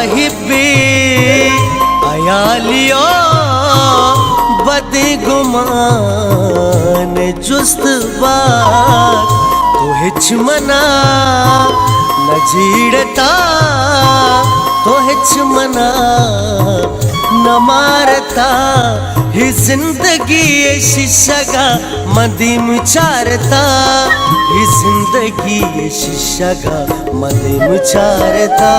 साहिबे अयालियो बदगुमान जुस्त बात तो हिच मना न जीड़ता तो हिच मना न मारता ही जिंदगी शीशगा मदीम चारता ही जिंदगी शीशगा मदीम चारता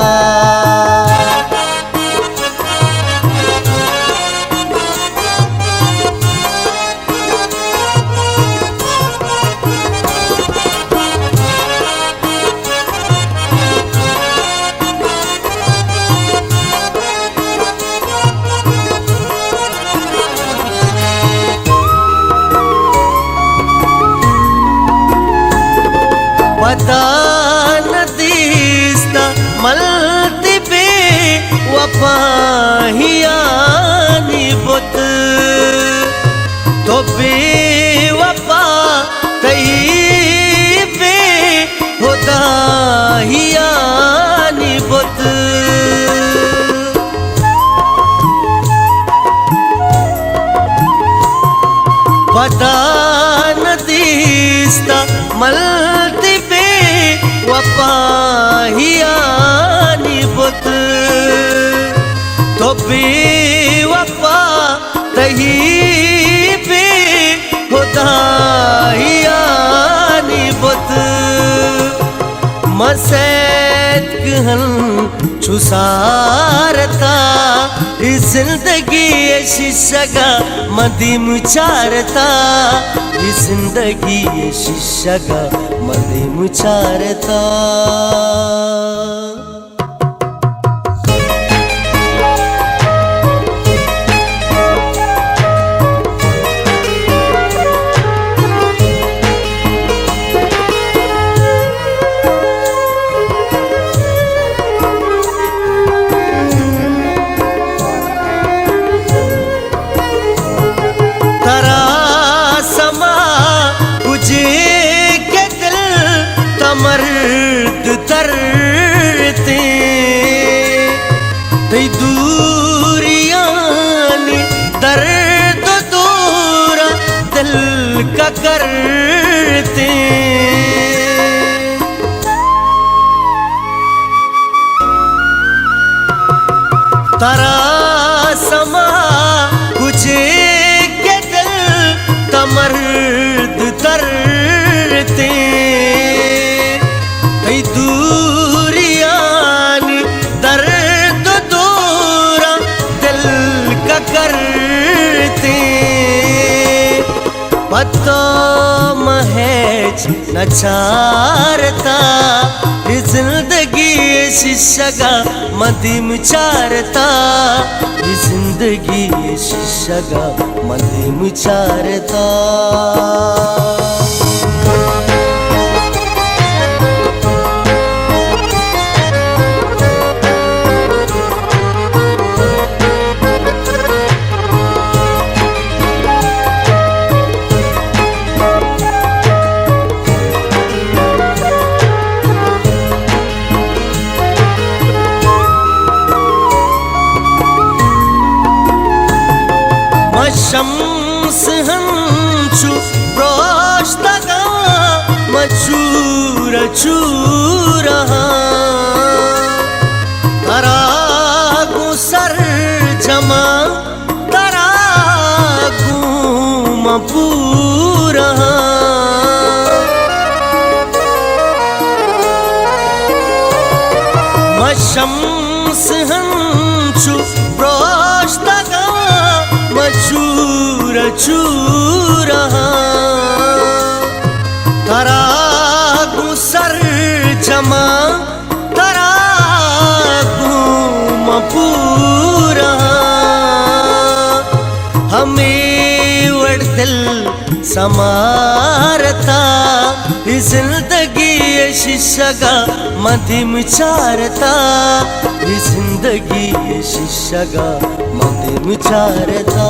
पता न दिसता मलती बे वफाहियानी बुत तो बेवफा तई बे खुदाहियानी बुत पता न दिसता मलती वफाहियानी बुत तो बेवफा तही बे खुदाहियानी बुत मसैद कहन छुसारता जिंदगी शीशगा मदीम चारता जिंदगी शीशगा मदीम चारता मर्द तरते तई दूरियानी दर्द दूरा दिल का करते तारा समा कुछे के दिल तमर्द तरते दूरियानी दर्द दूरा दिल का करते पता महज न चारता जिंदगी शीशगा मदीम चारता जिंदगी शीशगा मदीम चारता शम्स हंचु रोश्तगा मचूर चूरहा तरागु सर जमा तरागु मपूरहा शम्स हंचु रोश्तगा मचूर चूरहा तरागु सर जमा तरागु मपूरहा हमें वड़ दिल समारता जिंदगी शीशगा मदीम चारता जिंदगी शीशगा मदीम चारता।